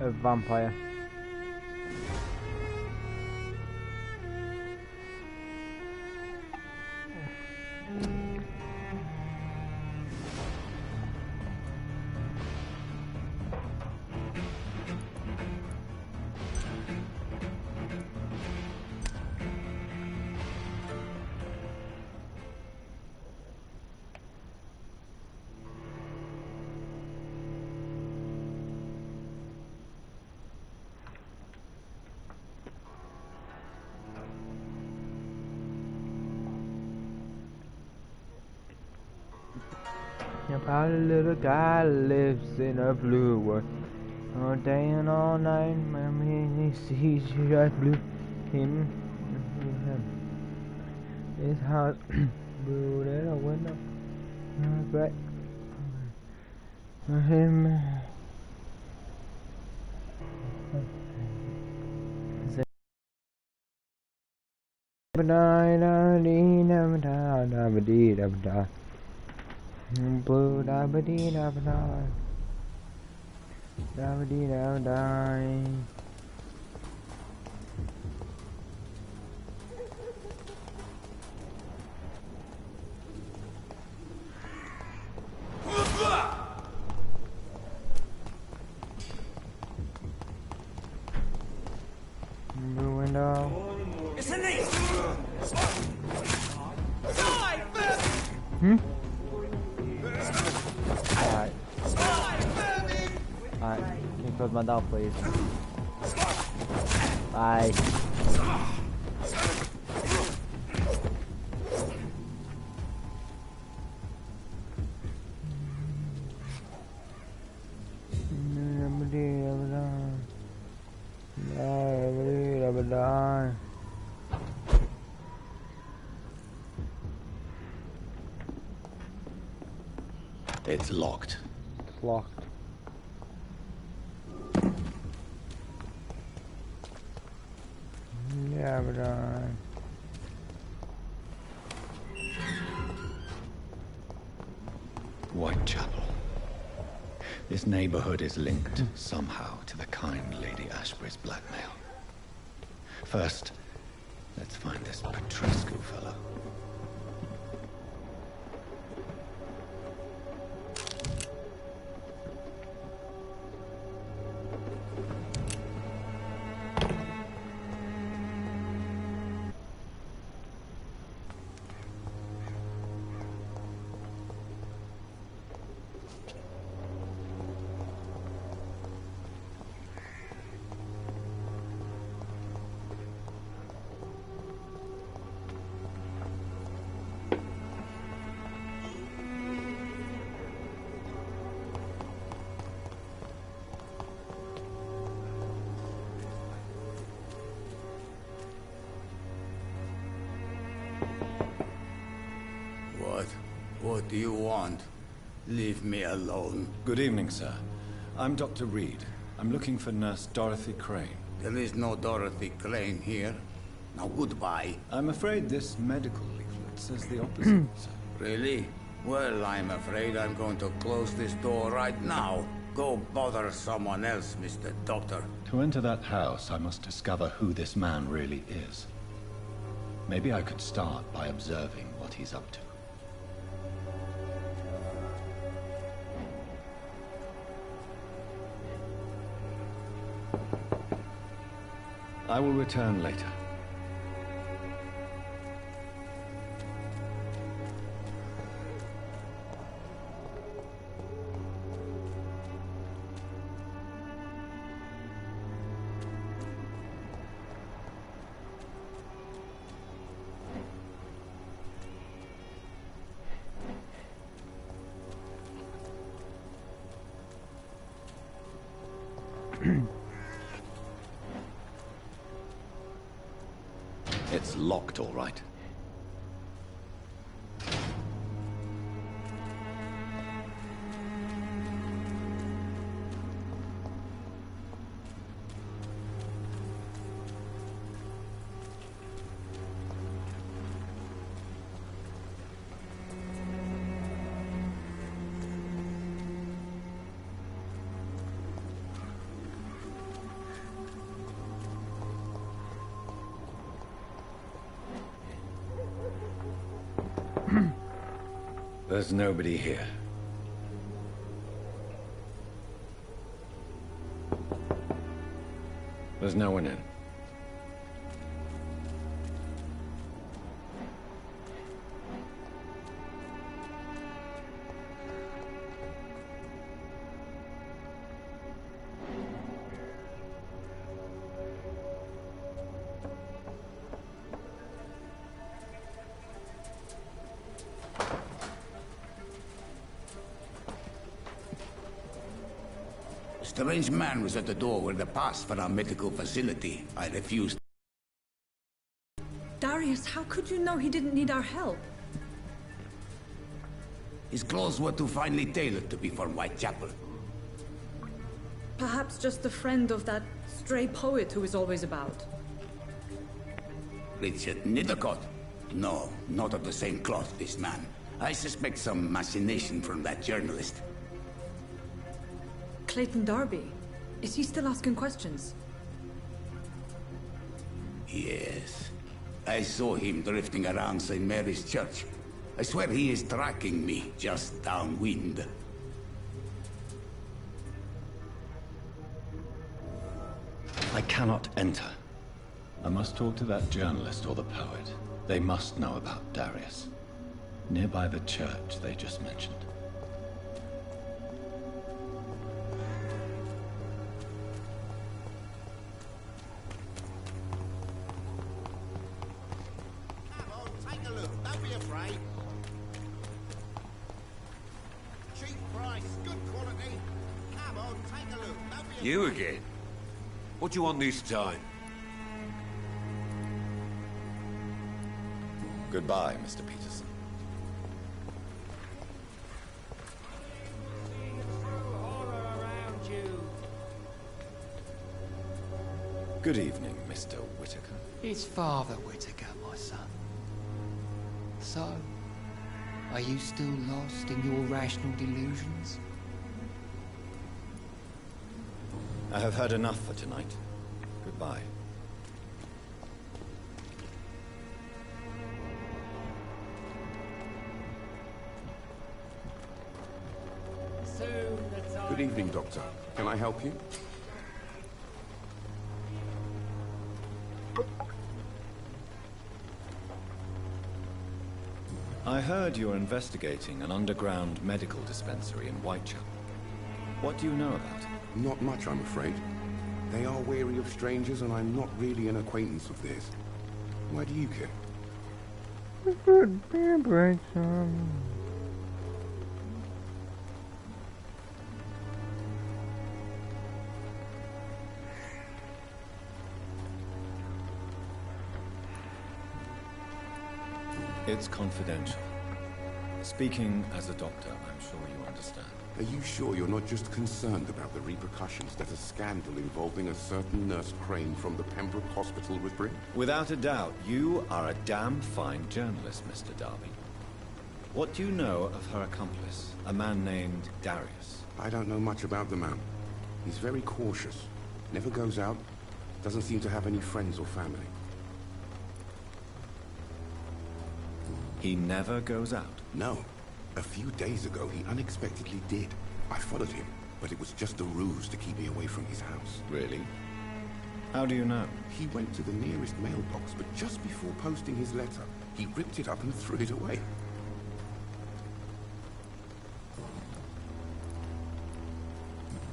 a vampire. About a little guy lives in a blue world. All day and all night, mommy, he sees you just blue. Him, his house, blue little window, great. Him. Blue da ba dee da ba dee da da. Blue window. It's an ace. Hmm? Alright, can you close my door, please? Bye. It's locked. It's locked. Yeah, but Whitechapel. This neighborhood is linked somehow to the kind Lady Ashbury's blackmail. First, let's find this Petrescu fellow. What do you want? Leave me alone. Good evening, sir. I'm Dr. Reed. I'm looking for Nurse Dorothy Crane. There is no Dorothy Crane here. Now goodbye. I'm afraid this medical leaflet says the opposite, sir. Really? Well, I'm afraid I'm going to close this door right now. Go bother someone else, Mr. Doctor. To enter that house, I must discover who this man really is. Maybe I could start by observing what he's up to. I will return later. It's locked, all right. There's nobody here. There's no one in. A strange man was at the door with a pass for our medical facility. I refused. Darius, how could you know he didn't need our help? His clothes were too finely tailored to be for Whitechapel. Perhaps just a friend of that stray poet who is always about. Richard Nethercott? No, not of the same cloth, this man. I suspect some machination from that journalist. Clayton Darby. Is he still asking questions? Yes. I saw him drifting around St. Mary's Church. I swear he is tracking me, just downwind. I cannot enter. I must talk to that journalist or the poet. They must know about Darius. Nearby the church they just mentioned. Come on, take a look. Don't be afraid. Cheap price, good quality. Come on, take a look. Don't be afraid. You again? What do you want this time? Goodbye, Mr. Peterson. Good evening, Mr. Whitaker. It's Father Whitaker, my son. So, are you still lost in your rational delusions? I have heard enough for tonight. Goodbye. Good evening, Doctor. Can I help you? I heard you're investigating an underground medical dispensary in Whitechapel. What do you know about it? Not much, I'm afraid. They are wary of strangers, and I'm not really an acquaintance of theirs. Why do you care? Good beer breaks on. It's confidential. Speaking as a doctor, I'm sure you understand. Are you sure you're not just concerned about the repercussions that a scandal involving a certain Nurse Crane from the Pembroke Hospital would bring? Without a doubt, you are a damn fine journalist, Mr. Darby. What do you know of her accomplice, a man named Darius? I don't know much about the man. He's very cautious. Never goes out. Doesn't seem to have any friends or family. He never goes out? No. A few days ago, he unexpectedly did. I followed him, but it was just a ruse to keep me away from his house. Really? How do you know? He went to the nearest mailbox, but just before posting his letter, he ripped it up and threw it away.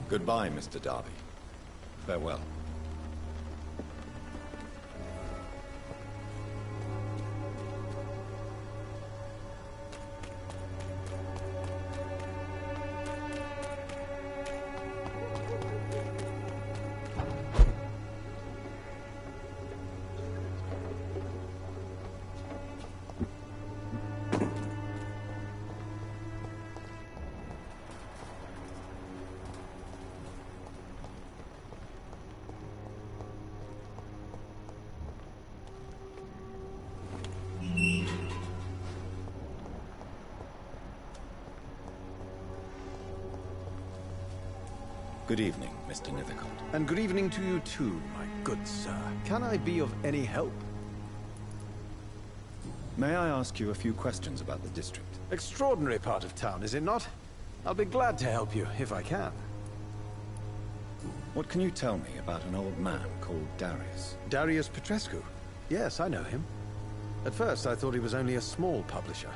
Goodbye, Mr. Darby. Farewell. Good evening, Mr. Nethercott. And good evening to you too, my good sir. Can I be of any help? May I ask you a few questions about the district? Extraordinary part of town, is it not? I'll be glad to help you, if I can. What can you tell me about an old man called Darius? Darius Petrescu? Yes, I know him. At first, I thought he was only a small publisher.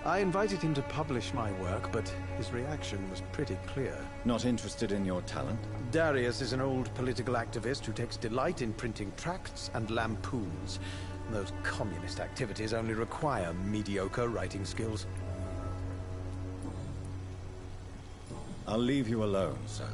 I invited him to publish my work, but his reaction was pretty clear. Not interested in your talent? Darius is an old political activist who takes delight in printing tracts and lampoons. Those communist activities only require mediocre writing skills. I'll leave you alone, sir.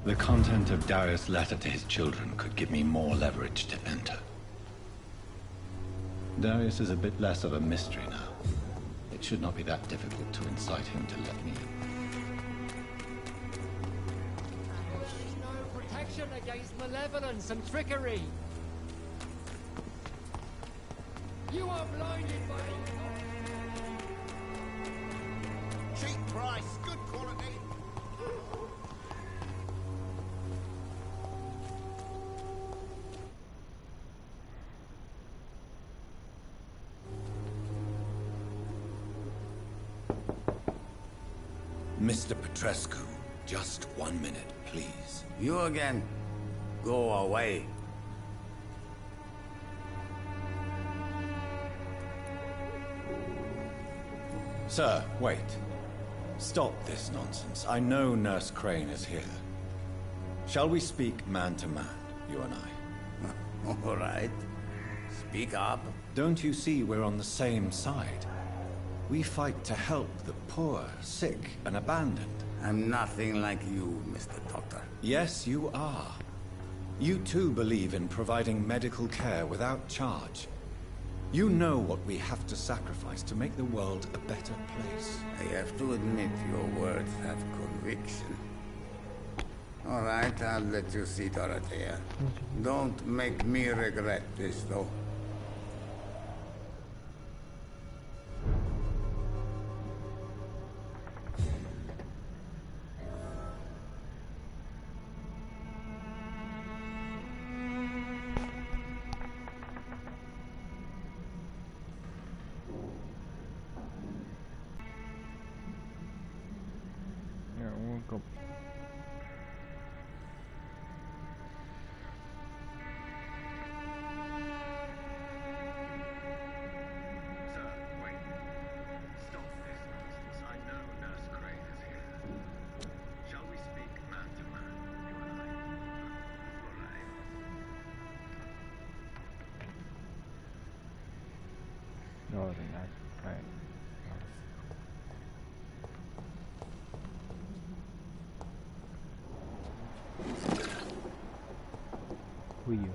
The content of Darius' letter to his children could give me more leverage to enter. Darius is a bit less of a mystery now. It should not be that difficult to incite him to let me in. There's no protection against malevolence and trickery. You are blinded by... Cheap price, good quality. Mr. Petrescu, just 1 minute, please. You again? Go away. Sir, wait. Stop this nonsense. I know Nurse Crane is here. Shall we speak man to man, you and I? All right. Speak up. Don't you see we're on the same side? We fight to help the poor, sick, and abandoned. I'm nothing like you, Mr. Doctor. Yes, you are. You too believe in providing medical care without charge. You know what we have to sacrifice to make the world a better place. I have to admit your words have conviction. All right, I'll let you see, Dorothea. Don't make me regret this, though. Go. No, I think that's right. Who are you?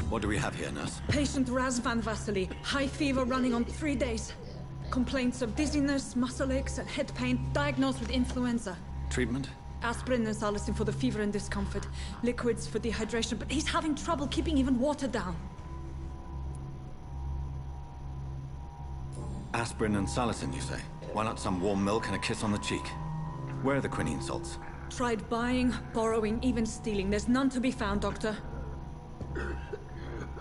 What do we have here, nurse? Patient Raz Van Vasily. High fever running on 3 days. Complaints of dizziness, muscle aches, and head pain. Diagnosed with influenza. Treatment? Aspirin and salicin for the fever and discomfort. Liquids for dehydration, but he's having trouble keeping even water down. Aspirin and salicin, you say? Why not some warm milk and a kiss on the cheek? Where are the quinine salts? Tried buying, borrowing, even stealing. There's none to be found, Doctor.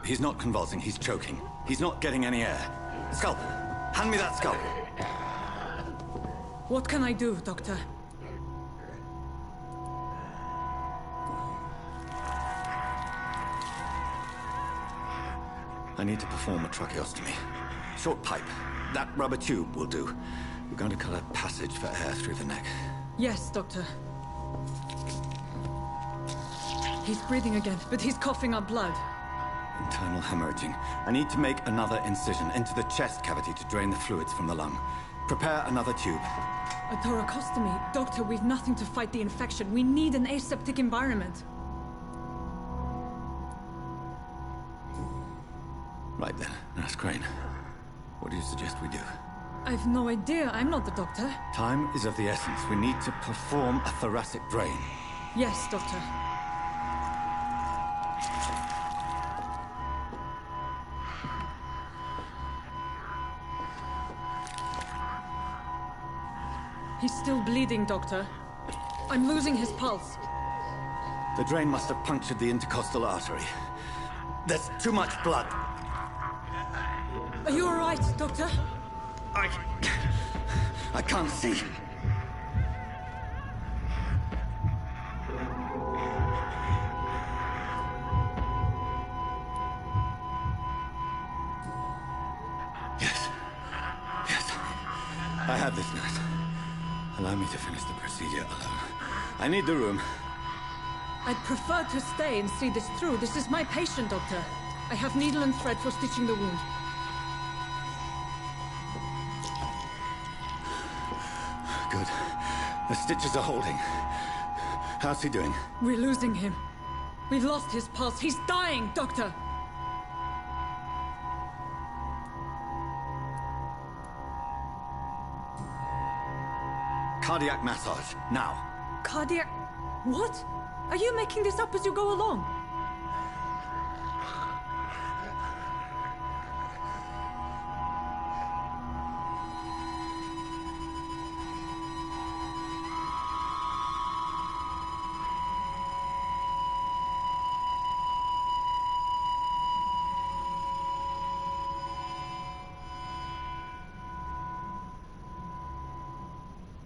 He's not convulsing, he's choking. He's not getting any air. Scalpel! Hand me that scalpel! What can I do, Doctor? I need to perform a tracheostomy. Short pipe. That rubber tube will do. We're going to cut a passage for air through the neck. Yes, Doctor. He's breathing again, but he's coughing up blood. Internal hemorrhaging. I need to make another incision into the chest cavity to drain the fluids from the lung. Prepare another tube. A thoracostomy? Doctor, we've nothing to fight the infection. We need an aseptic environment. Right then, Nurse Crane. What do you suggest we do? I've no idea. I'm not the doctor. Time is of the essence. We need to perform a thoracic drain. Yes, Doctor. He's still bleeding, Doctor. I'm losing his pulse. The drain must have punctured the intercostal artery. There's too much blood. Are you all right, Doctor? I can't see. Yes. Yes. I have this, nurse. Allow me to finish the procedure alone. I need the room. I'd prefer to stay and see this through. This is my patient, Doctor. I have needle and thread for stitching the wound. Good. The stitches are holding. How's he doing? We're losing him. We've lost his pulse. He's dying, Doctor! Cardiac massage, now. Cardiac... What? Are you making this up as you go along?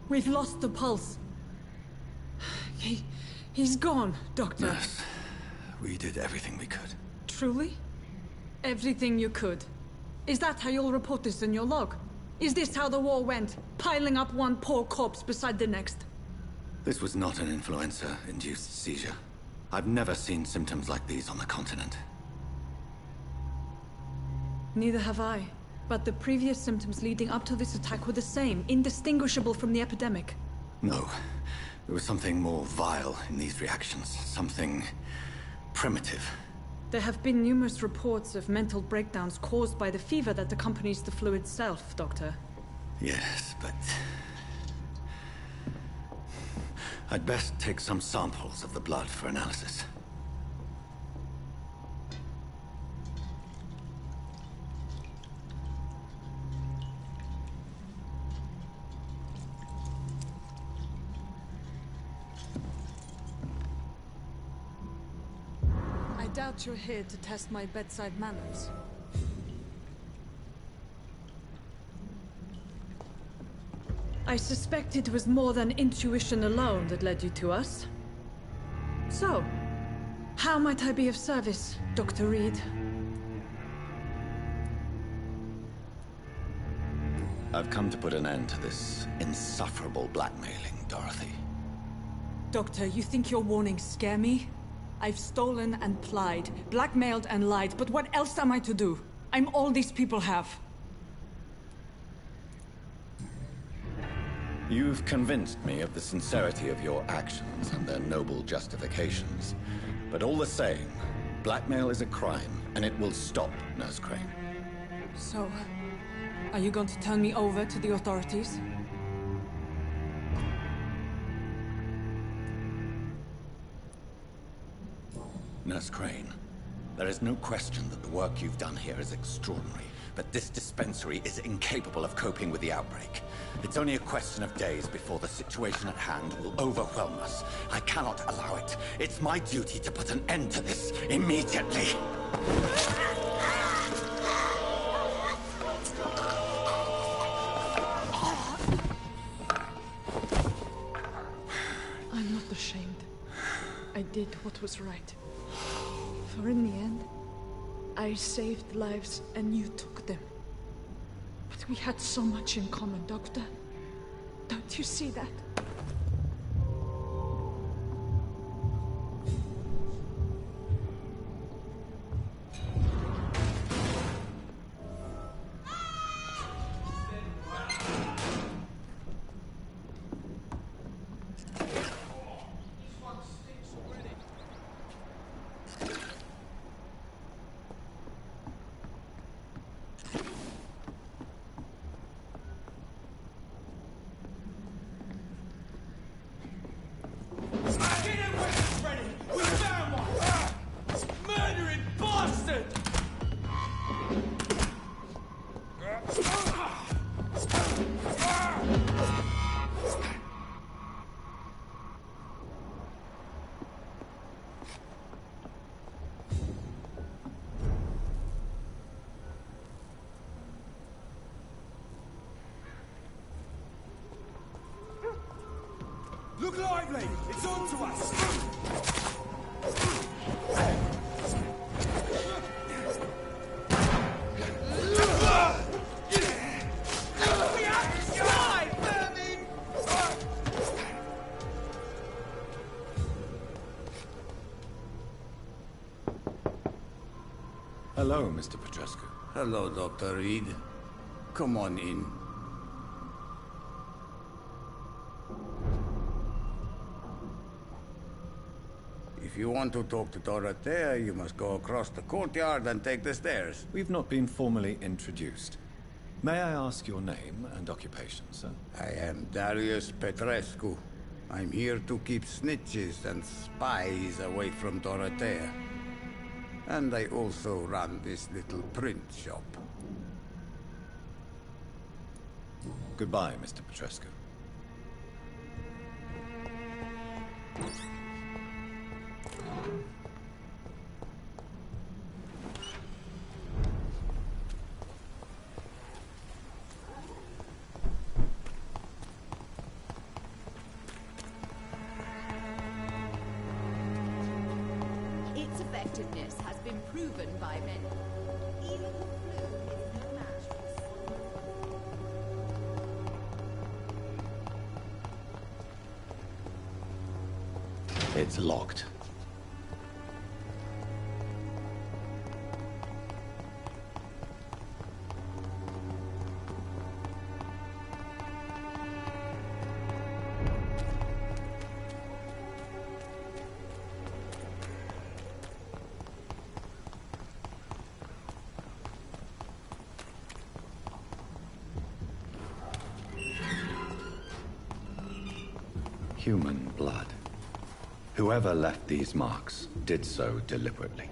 We've lost the pulse. He's gone, Doctor. Nurse, we did everything we could. Truly? Everything you could? Is that how you'll report this in your log? Is this how the war went? Piling up one poor corpse beside the next? This was not an influenza-induced seizure. I've never seen symptoms like these on the continent. Neither have I. But the previous symptoms leading up to this attack were the same, indistinguishable from the epidemic. No. There was something more vile in these reactions. Something primitive. There have been numerous reports of mental breakdowns caused by the fever that accompanies the fluid itself, Doctor. Yes, but... I'd best take some samples of the blood for analysis. I doubt you're here to test my bedside manners. I suspect it was more than intuition alone that led you to us. So, how might I be of service, Dr. Reed? I've come to put an end to this insufferable blackmailing, Dorothy. Doctor, you think your warnings scare me? I've stolen and plied, blackmailed and lied, but what else am I to do? I'm all these people have. You've convinced me of the sincerity of your actions and their noble justifications. But all the same, blackmail is a crime, and it will stop, Nurse Crane. So, are you going to turn me over to the authorities? Nurse Crane, there is no question that the work you've done here is extraordinary, but this dispensary is incapable of coping with the outbreak. It's only a question of days before the situation at hand will overwhelm us. I cannot allow it. It's my duty to put an end to this immediately. I'm not ashamed. I did what was right. For in the end, I saved lives and you took them. But we had so much in common, Doctor. Don't you see that? Look lively! It's on to us! We have to die, vermin! Hello, Mr. Petrescu. Hello, Dr. Reed. Come on in. If you want to talk to Dorothea, you must go across the courtyard and take the stairs. We've not been formally introduced. May I ask your name and occupation, sir? I am Darius Petrescu. I'm here to keep snitches and spies away from Dorothea. And I also run this little print shop. Goodbye, Mr. Petrescu. Its effectiveness has been proven by many. Even the flu is no match for It's locked. Human blood. Whoever left these marks did so deliberately.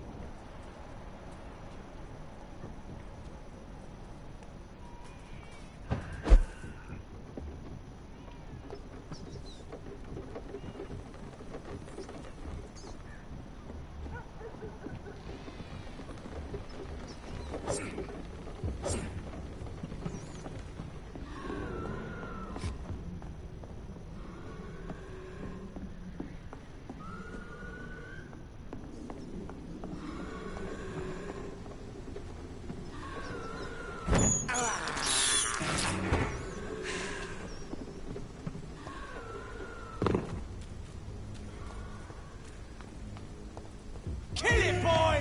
Kill it, boy!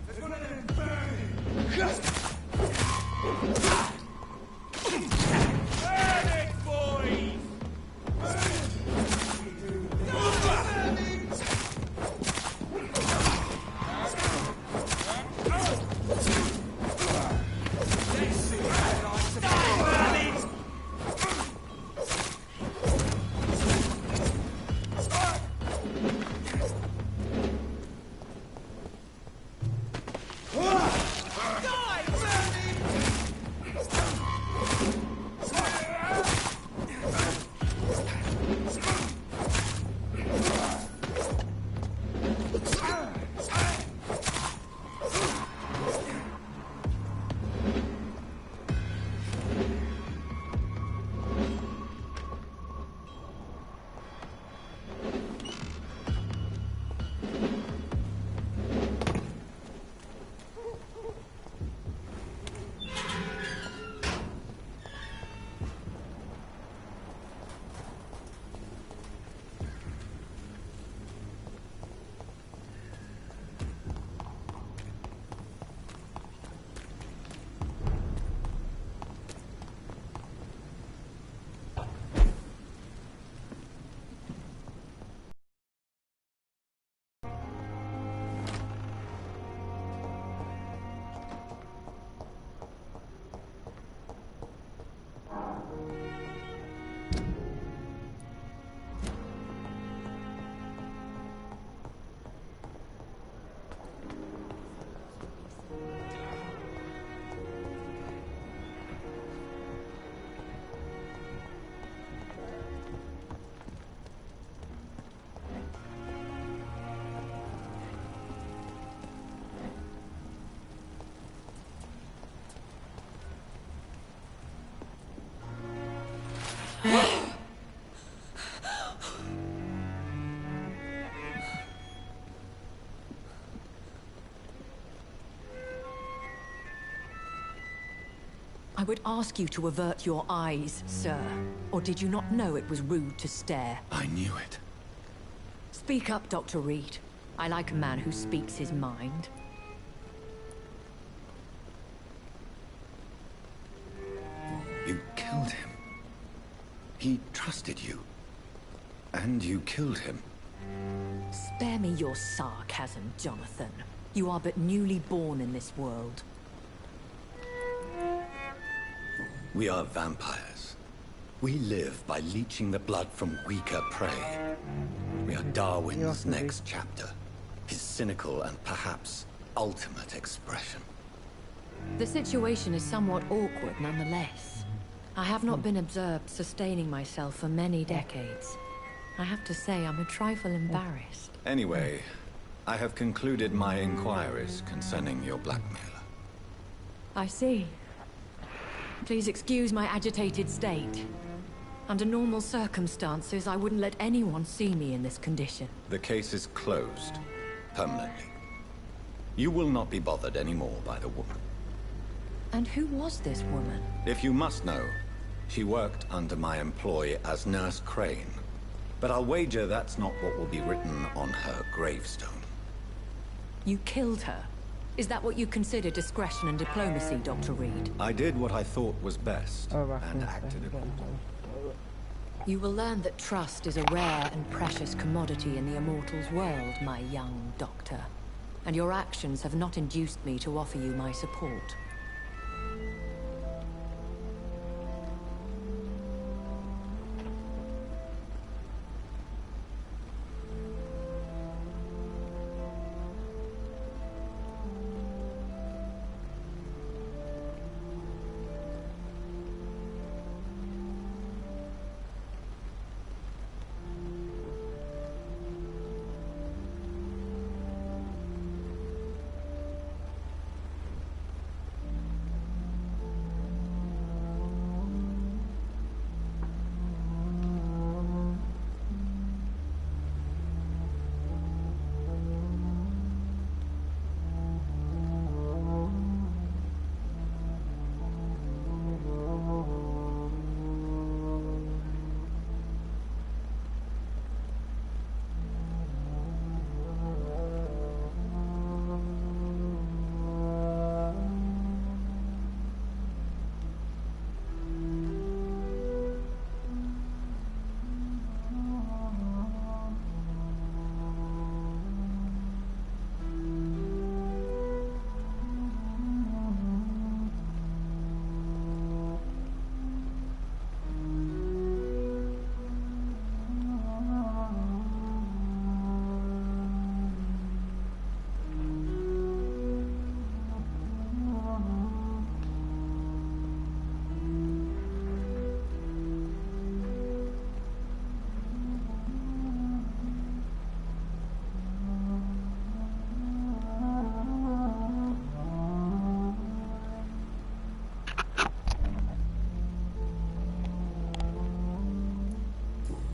There's one of them burning! I would ask you to avert your eyes, sir. Or did you not know it was rude to stare? I knew it. Speak up, Dr. Reed. I like a man who speaks his mind. You killed him. He trusted you. And you killed him. Spare me your sarcasm, Jonathan. You are but newly born in this world. We are vampires. We live by leeching the blood from weaker prey. We are Darwin's next chapter. His cynical and perhaps ultimate expression. The situation is somewhat awkward nonetheless. I have not been observed sustaining myself for many decades. I have to say I'm a trifle embarrassed. Anyway, I have concluded my inquiries concerning your blackmailer. I see. Please excuse my agitated state. Under normal circumstances, I wouldn't let anyone see me in this condition. The case is closed. Permanently. You will not be bothered anymore by the woman. And who was this woman? If you must know, she worked under my employ as Nurse Crane. But I'll wager that's not what will be written on her gravestone. You killed her? Is that what you consider discretion and diplomacy, Dr. Reed? I did what I thought was best, and acted accordingly. You will learn that trust is a rare and precious commodity in the Immortals' world, my young doctor. And your actions have not induced me to offer you my support.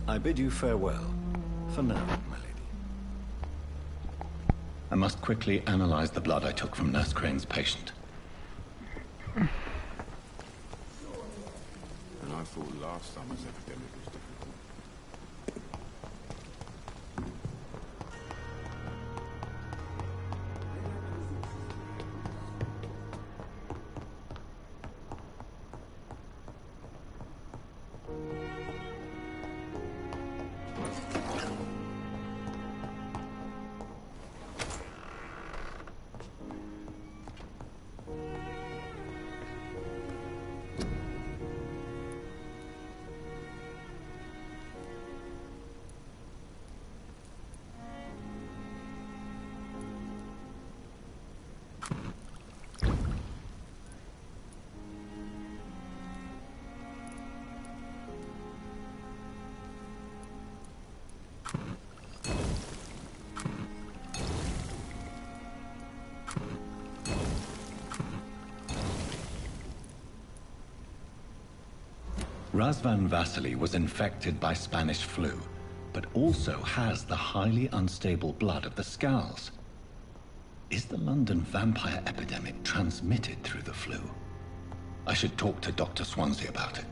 I bid you farewell, for now, my lady. I must quickly analyze the blood I took from Nurse Crane's patient. And I thought last summer's epidemic was difficult. Razvan Vasily was infected by Spanish flu, but also has the highly unstable blood of the Scowls. Is the London vampire epidemic transmitted through the flu? I should talk to Dr. Swansea about it.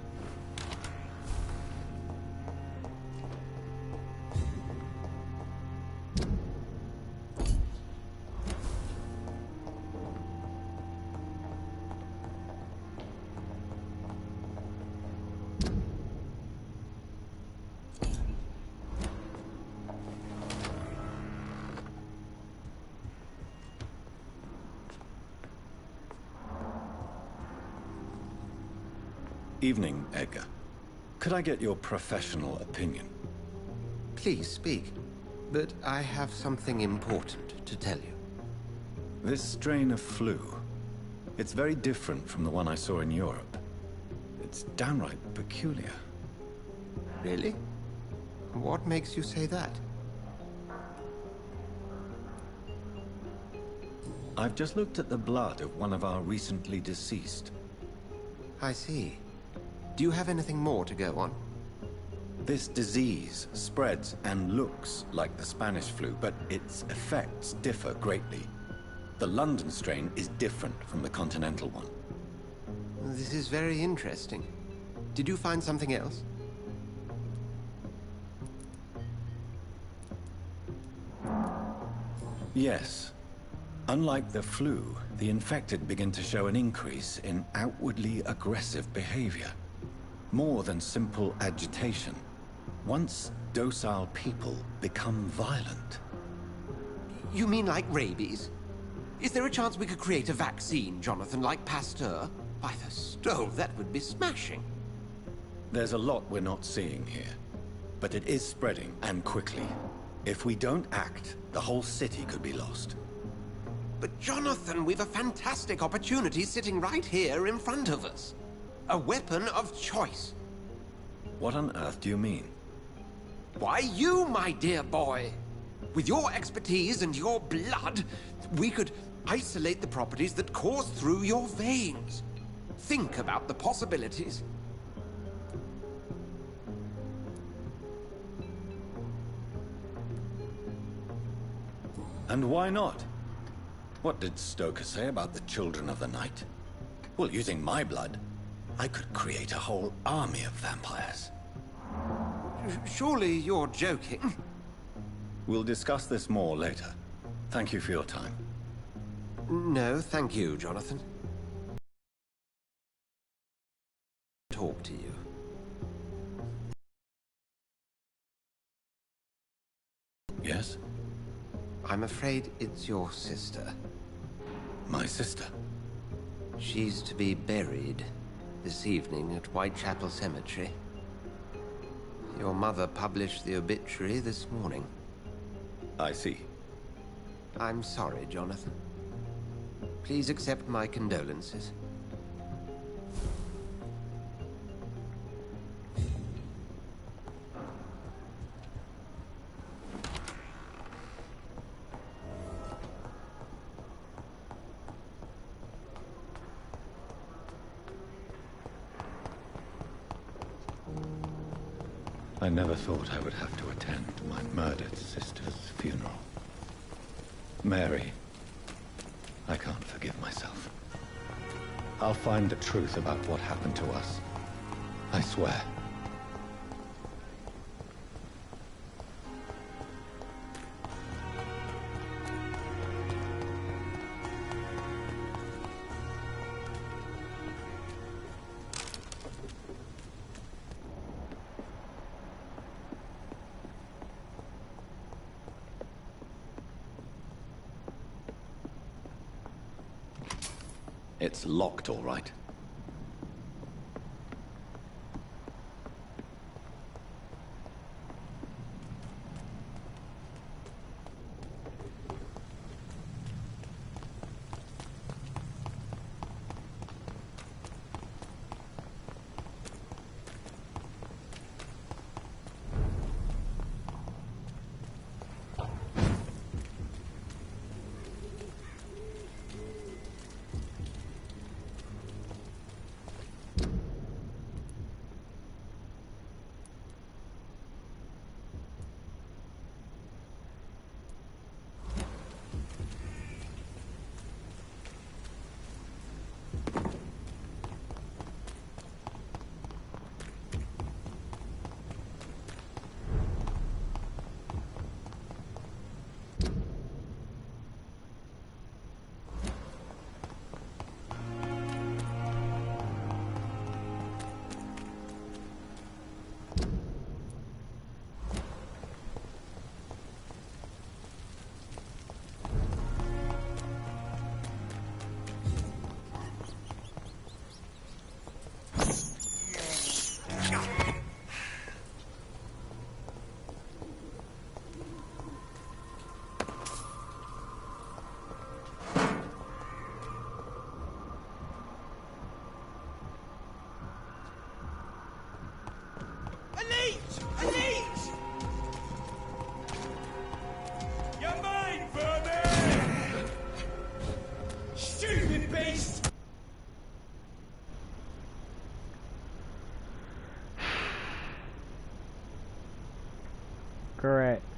Evening, Edgar. Could I get your professional opinion? Please speak, but I have something important to tell you. This strain of flu, it's very different from the one I saw in Europe. It's downright peculiar. Really? What makes you say that? I've just looked at the blood of one of our recently deceased. I see. Do you have anything more to go on? This disease spreads and looks like the Spanish flu, but its effects differ greatly. The London strain is different from the continental one. This is very interesting. Did you find something else? Yes. Unlike the flu, the infected begin to show an increase in outwardly aggressive behavior. More than simple agitation. Once docile people become violent. You mean like rabies? Is there a chance we could create a vaccine, Jonathan, like Pasteur? By the stove, that would be smashing. There's a lot we're not seeing here. But it is spreading, and quickly. If we don't act, the whole city could be lost. But Jonathan, we've a fantastic opportunity sitting right here in front of us. A weapon of choice. What on earth do you mean? Why, you, my dear boy. With your expertise and your blood, we could isolate the properties that course through your veins. Think about the possibilities. And why not? What did Stoker say about the Children of the Night? Well, using my blood, I could create a whole army of vampires. Surely you're joking. We'll discuss this more later. Thank you for your time. No, thank you, Jonathan. Talk to you. Yes? I'm afraid it's your sister. My sister? She's to be buried this evening at Whitechapel Cemetery. Your mother published the obituary this morning. I see. I'm sorry, Jonathan. Please accept my condolences. I never thought I would have to attend my murdered sister's funeral. Mary, I can't forgive myself. I'll find the truth about what happened to us. I swear. It's locked, all right. Correct.